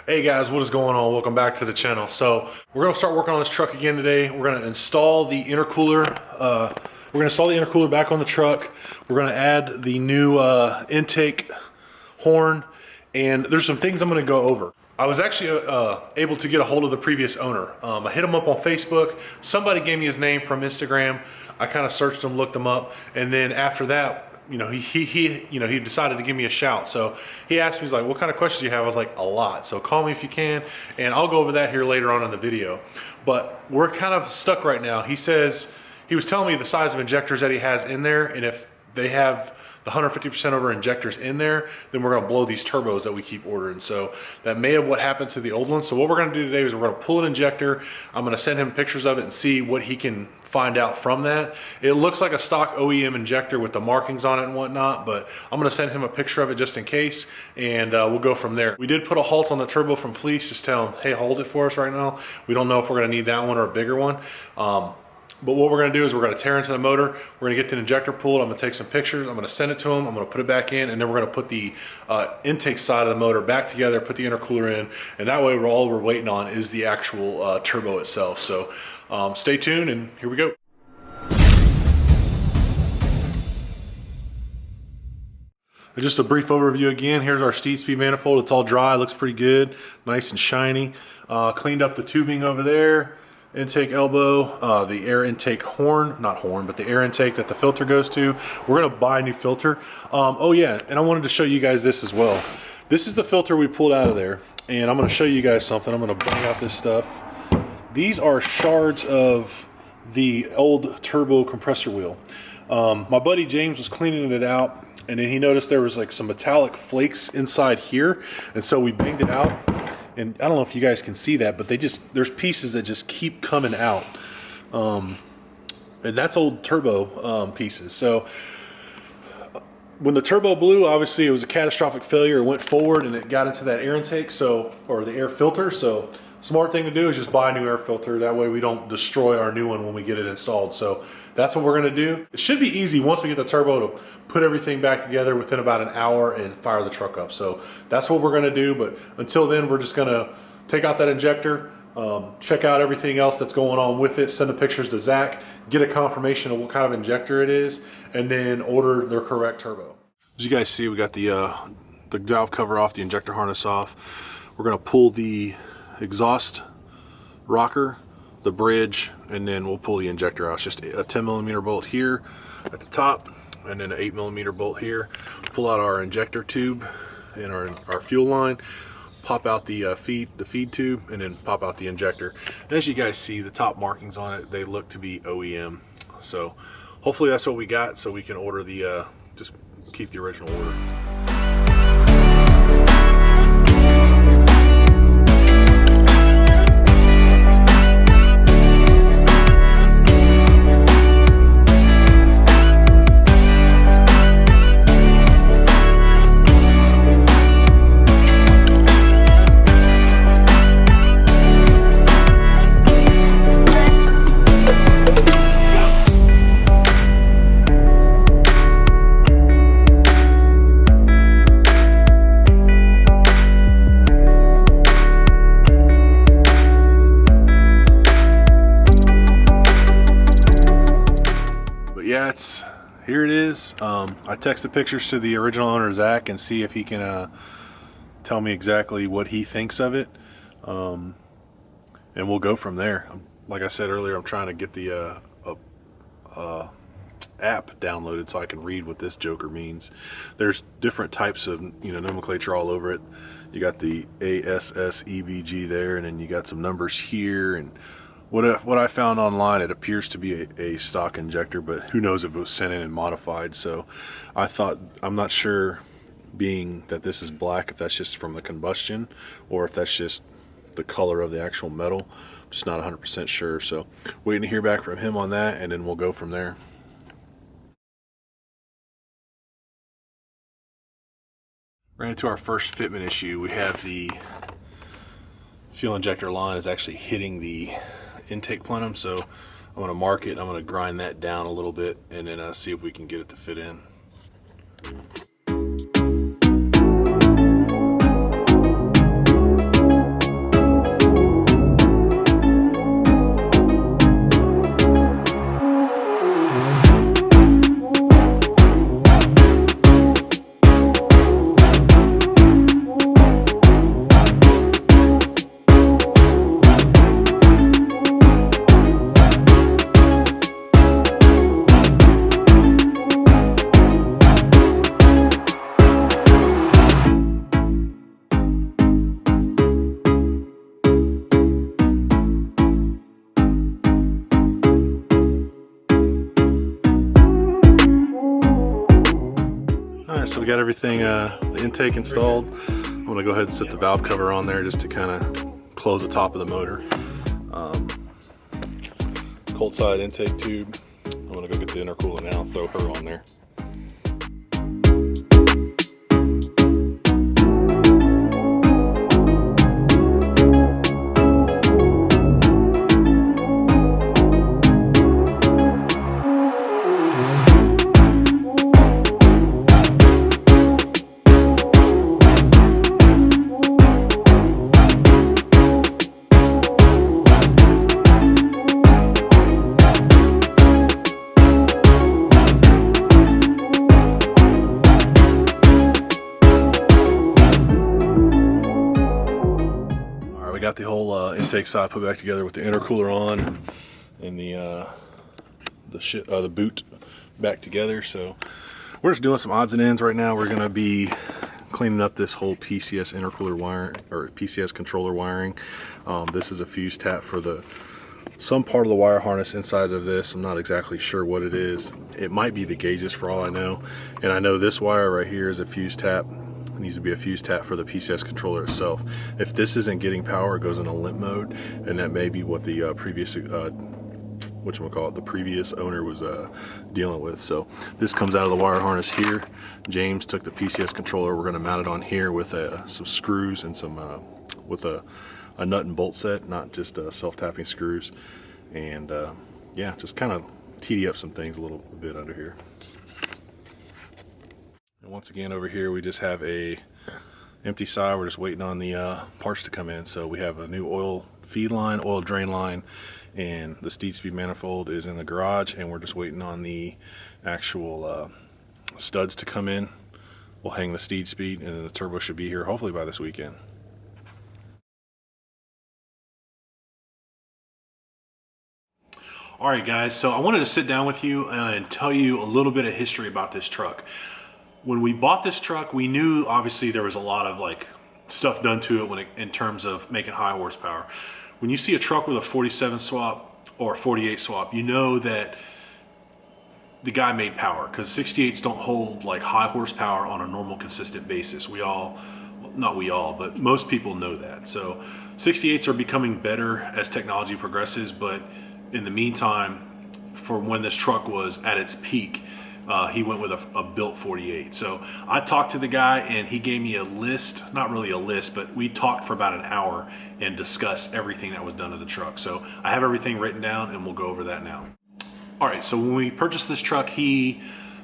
Hey guys, what is going on? Welcome back to the channel. So we're gonna start working on this truck again today. We're gonna install the intercooler. Back on the truck. We're gonna add the new intake horn, and there's some things I'm gonna go over. I was actually able to get a hold of the previous owner. I hit him up on Facebook. Somebody gave me his name from Instagram. I kind of searched him, looked him up, and then after that, he decided to give me a shout. So he asked me, he's like, what kind of questions do you have? I was like, a lot. So call me if you can, and I'll go over that here later on in the video. But we're kind of stuck right now. He says, he was telling me the size of injectors that he has in there, and if they have the 150% over injectors in there, then we're gonna blow these turbos that we keep ordering. So that may have what happened to the old ones. So what we're gonna do today is we're gonna pull an injector. I'm gonna send him pictures of it and see what he can find out from that. It looks like a stock OEM injector with the markings on it and whatnot, but I'm gonna send him a picture of it just in case, and we'll go from there. We did put a halt on the turbo from Fleece, just tell him, hey, hold it for us right now. We don't know if we're gonna need that one or a bigger one. But what we're gonna do is we're gonna tear into the motor, we're gonna get the injector pulled, I'm gonna take some pictures, I'm gonna send it to him, I'm gonna put it back in, and then we're gonna put the intake side of the motor back together, put the intercooler in, and that way all we're waiting on is the actual turbo itself. So stay tuned, and here we go. Just a brief overview again. Here's our steed speed manifold. It's all dry, looks pretty good, nice and shiny. Cleaned up the tubing over there. Intake elbow, the air intake horn, not horn, but the air intake that the filter goes to. We're gonna buy a new filter. Oh yeah, and I wanted to show you guys this as well. This is the filter we pulled out of there, and I'm gonna show you guys something. I'm gonna bring out this stuff. These are shards of the old turbo compressor wheel. My buddy James was cleaning it out, and then he noticed there was like some metallic flakes inside here, and so we banged it out. And I don't know if you guys can see that, but there's pieces that just keep coming out. And that's old turbo pieces. So when the turbo blew, obviously it was a catastrophic failure. It went forward and it got into that air intake, or the air filter. So smart thing to do is just buy a new air filter. That way we don't destroy our new one when we get it installed. So that's what we're gonna do. It should be easy once we get the turbo to put everything back together within about an hour and fire the truck up. So that's what we're gonna do. But until then, we're just gonna take out that injector, check out everything else that's going on with it, send the pictures to Zach, get a confirmation of what kind of injector it is, and then order their correct turbo. As you guys see, we got the valve cover off, the injector harness off. We're gonna pull the exhaust rocker, the bridge, and then we'll pull the injector out. It's just a 10mm bolt here at the top, and then an 8mm bolt here. Pull out our injector tube and our fuel line, pop out the feed tube, and then pop out the injector. And as you guys see, the top markings on it, they look to be OEM. So hopefully that's what we got, so we can order the just keep the original order. Yeah, here it is. I texted pictures to the original owner, Zach, and see if he can tell me exactly what he thinks of it, and we'll go from there. Like I said earlier, I'm trying to get the app downloaded so I can read what this joker means. There's different types of nomenclature all over it. You got the ISSPRO there, and then you got some numbers here, and what I found online, it appears to be a stock injector, but who knows if it was sent in and modified. So I'm not sure, being that this is black, if that's just from the combustion or if that's just the color of the actual metal. I'm just not 100% sure. So waiting to hear back from him on that, and then we'll go from there. Ran into our first fitment issue. We have the fuel injector line is actually hitting the intake plenum, so I'm going to mark it, I'm going to grind that down a little bit, and then see if we can get it to fit in. so we got everything, the intake installed. I'm gonna go ahead and set the valve cover on there just to kind of close the top of the motor. Cold side intake tube. I'm gonna go get the intercooler now, throw her on there. We got the whole intake side put back together with the intercooler on and the boot back together. So we're just doing some odds and ends right now. We're going to be cleaning up this whole PCS intercooler wire or PCS controller wiring. This is a fuse tap for some part of the wire harness inside of this. I'm not exactly sure what it is. It might be the gauges for all I know. And I know this wire right here is a fuse tap. It needs to be a fuse tap for the PCS controller itself. If this isn't getting power, it goes in a limp mode, and that may be what the previous the previous owner was dealing with. So this comes out of the wire harness here. James took the PCS controller. We're going to mount it on here with some screws and some with a nut and bolt set, not just self-tapping screws. And yeah, just kind of tee up some things a little bit under here. And once again over here we just have a empty side. We're just waiting on the parts to come in. So we have a new oil feed line, oil drain line, and the steed speed manifold is in the garage, and we're just waiting on the actual studs to come in. We'll hang the steed speed, and then the turbo should be here hopefully by this weekend. Alright guys, so I wanted to sit down with you and tell you a little bit of history about this truck. When we bought this truck, we knew obviously there was a lot of stuff done to it in terms of making high horsepower. When you see a truck with a 47 swap or 48 swap, you know that the guy made power, because 68s don't hold high horsepower on a normal consistent basis. But most people know that. So 68s are becoming better as technology progresses, but in the meantime, for when this truck was at its peak, he went with a built 48. So I talked to the guy and he gave me a list, not really a list, but we talked for about an hour and discussed everything that was done to the truck. So I have everything written down and we'll go over that now. All right, so when we purchased this truck, he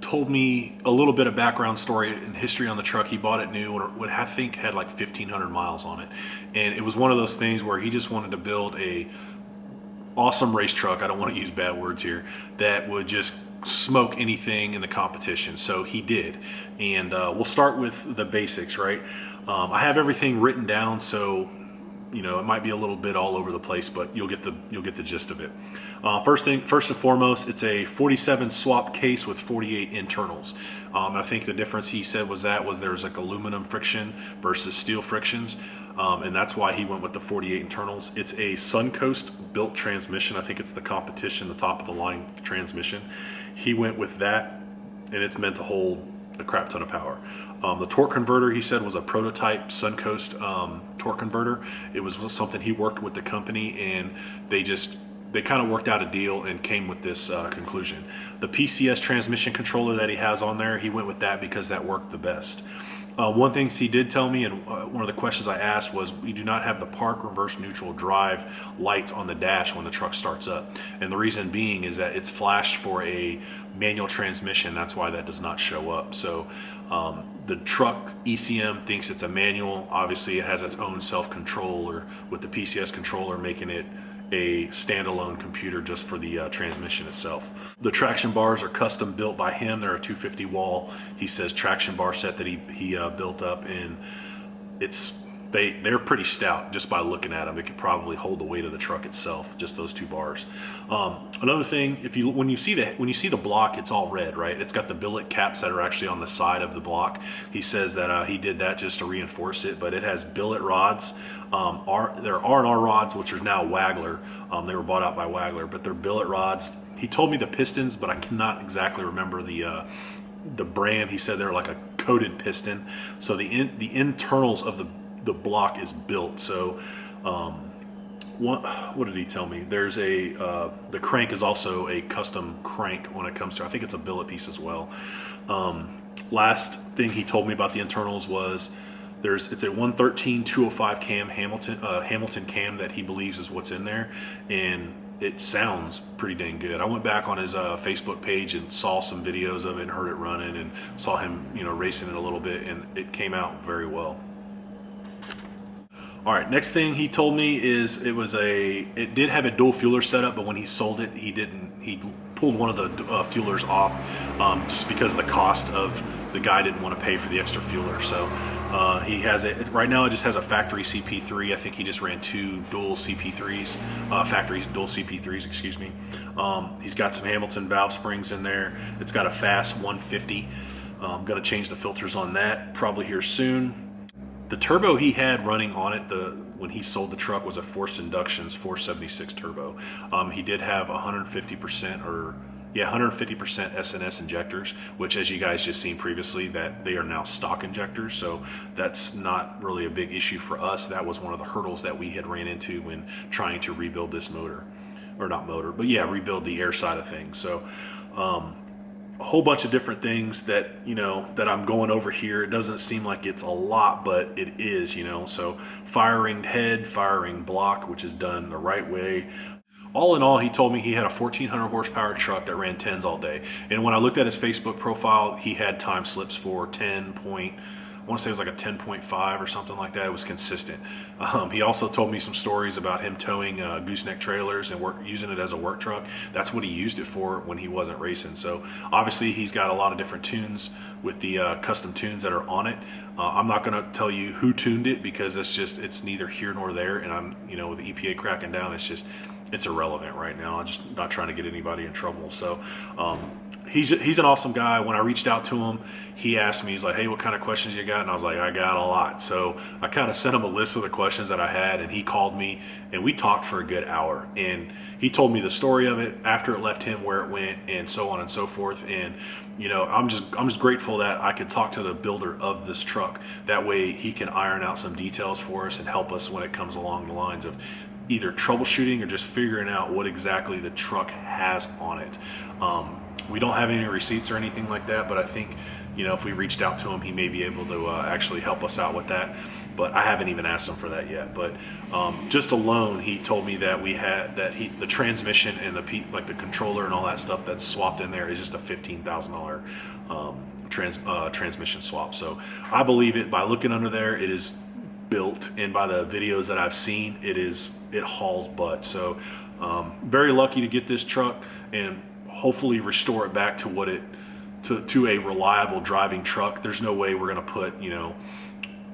told me a little bit of background story and history on the truck. He bought it new when I think had 1,500 miles on it. And it was one of those things where he just wanted to build a awesome race truck, I don't want to use bad words here, that would just smoke anything in the competition. So he did. And we'll start with the basics, right? I have everything written down, so it might be a little bit all over the place, but you'll get the gist of it. First and foremost, it's a 47 swap case with 48 internals. I think the difference he said was there's aluminum friction versus steel frictions. And that's why he went with the 48 internals. It's a Suncoast built transmission. I think it's the competition, the top of the line transmission. He went with that, and it's meant to hold a crap ton of power. The torque converter, he said, was a prototype Suncoast torque converter. It was something he worked with the company, and they kind of worked out a deal and came with this conclusion. The PCS transmission controller that he has on there, he went with that because that worked the best. One thing he did tell me, and one of the questions I asked was, we do not have the park reverse neutral drive lights on the dash when the truck starts up. And the reason being is that it's flashed for a manual transmission. That's why that does not show up. So the truck ECM thinks it's a manual. Obviously it has its own self-controller with the PCS controller making it a standalone computer just for the transmission itself. The traction bars are custom built by him. They're a 250 wall, he says, traction bar set that he built up, and they're pretty stout just by looking at them. It could probably hold the weight of the truck itself, just those two bars. Another thing, when you see the block, it's all red, right? It's got the billet caps that are actually on the side of the block. He says that he did that just to reinforce it, but it has billet rods. There are R&R rods, which are now Wagler. They were bought out by Wagler, but they're billet rods. He told me the pistons, but I cannot exactly remember the the brand, he said they're like a coated piston. So the internals of the block is built. So what did he tell me? There's the crank is also a custom crank when it comes to, I think it's a billet piece as well. Last thing he told me about the internals was it's a 113-205 cam Hamilton cam that he believes is what's in there, and it sounds pretty dang good. I went back on his Facebook page and saw some videos of it and heard it running and saw him, racing it a little bit, and it came out very well. All right, next thing he told me is it did have a dual fueler setup, but when he sold it, he pulled one of the fuelers off just because the cost of the guy didn't want to pay for the extra fueler. So he has it right now. It just has a factory CP3. I think he just ran 2 dual CP3s, factory dual CP3s, excuse me. He's got some Hamilton valve springs in there. It's got a fast 150. I'm gonna change the filters on that probably here soon. The turbo he had running on it, when he sold the truck, was a forced inductions 476 turbo. He did have 150% SNS injectors, which, as you guys just seen previously, that they are now stock injectors. So that's not really a big issue for us. That was one of the hurdles that we had ran into when trying to rebuild this motor, or not motor, but yeah, rebuild the air side of things. So a whole bunch of different things that that I'm going over here. It doesn't seem like it's a lot, but it is. So firing head, firing block, which is done the right way. All in all, he told me he had a 1400 horsepower truck that ran 10s all day. And when I looked at his Facebook profile, he had time slips for 10 point, I want to say it was like a 10.5 or something like that. It was consistent. He also told me some stories about him towing gooseneck trailers and using it as a work truck. That's what he used it for when he wasn't racing. So obviously he's got a lot of different tunes with the custom tunes that are on it. I'm not going to tell you who tuned it, because it's neither here nor there. And I'm, with the EPA cracking down, it's irrelevant right now. I'm just not trying to get anybody in trouble. So he's an awesome guy. When I reached out to him, he asked me, he's like, hey, what kind of questions you got? And I was like, I got a lot. So I kind of sent him a list of the questions that I had, and he called me and we talked for a good hour. And he told me the story of it, after it left him, where it went, and so on and so forth. And I'm just grateful that I could talk to the builder of this truck. That way he can iron out some details for us and help us when it comes along the lines of either troubleshooting or just figuring out what exactly the truck has on it. We don't have any receipts or anything like that, but I think if we reached out to him, he may be able to actually help us out with that. But I haven't even asked him for that yet. But just alone, he told me that the transmission and the controller and all that stuff that's swapped in there is just a $15,000 transmission swap. So I believe it by looking under there. It is built, and by the videos that I've seen, it hauls butt. So very lucky to get this truck and hopefully restore it back to to a reliable driving truck. There's no way we're going to put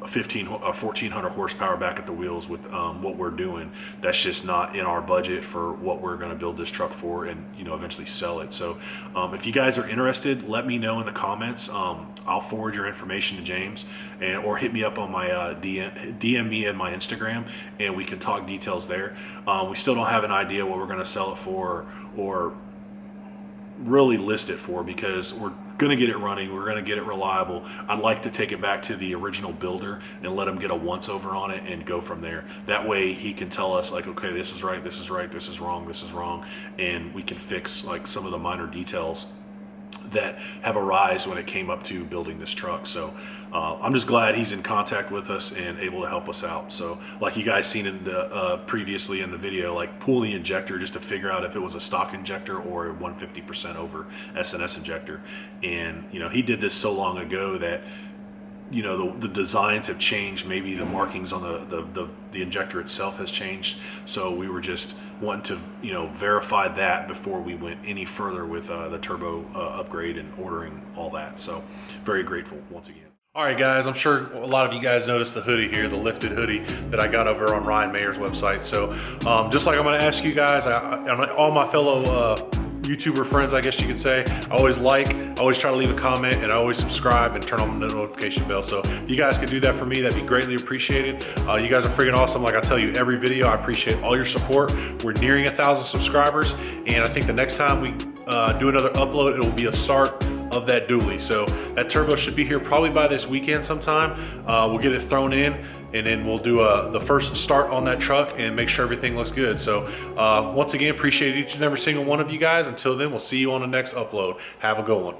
1400 horsepower back at the wheels with what we're doing. That's just not in our budget for what we're going to build this truck for, and eventually sell it. So if you guys are interested, let me know in the comments. I'll forward your information to James, or hit me up on my DM me in my Instagram, and we can talk details there. We still don't have an idea what we're going to sell it for or really list it for, because we're going to get it running, we're going to get it reliable. I'd like to take it back to the original builder and let him get a once over on it and go from there. That way he can tell us, like, okay, this is right, this is right, this is wrong, and we can fix like some of the minor details that have arisen when it came up to building this truck. So I'm just glad he's in contact with us and able to help us out. So like you guys seen in the previously in the video, like pull the injector just to figure out if it was a stock injector or a 150% over SNS injector. And he did this so long ago that the designs have changed. Maybe the markings on the injector itself has changed. So we were just wanting to verify that before we went any further with the turbo upgrade and ordering all that. So very grateful once again. All right, guys, I'm sure a lot of you guys noticed the hoodie here, the lifted hoodie that I got over on Ryan Mayer's website. So just like I'm going to ask you guys, all my fellow YouTuber friends, I guess you could say, I always try to leave a comment, and I always subscribe and turn on the notification bell. So if you guys could do that for me, that'd be greatly appreciated. You guys are freaking awesome. Like I tell you every video, I appreciate all your support. We're nearing 1,000 subscribers, and I think the next time we do another upload, it will be a start of that dually. So that turbo should be here probably by this weekend sometime. We'll get it thrown in, and then we'll do the first start on that truck and make sure everything looks good. So once again, appreciate each and every single one of you guys. Until then, we'll see you on the next upload. Have a good one.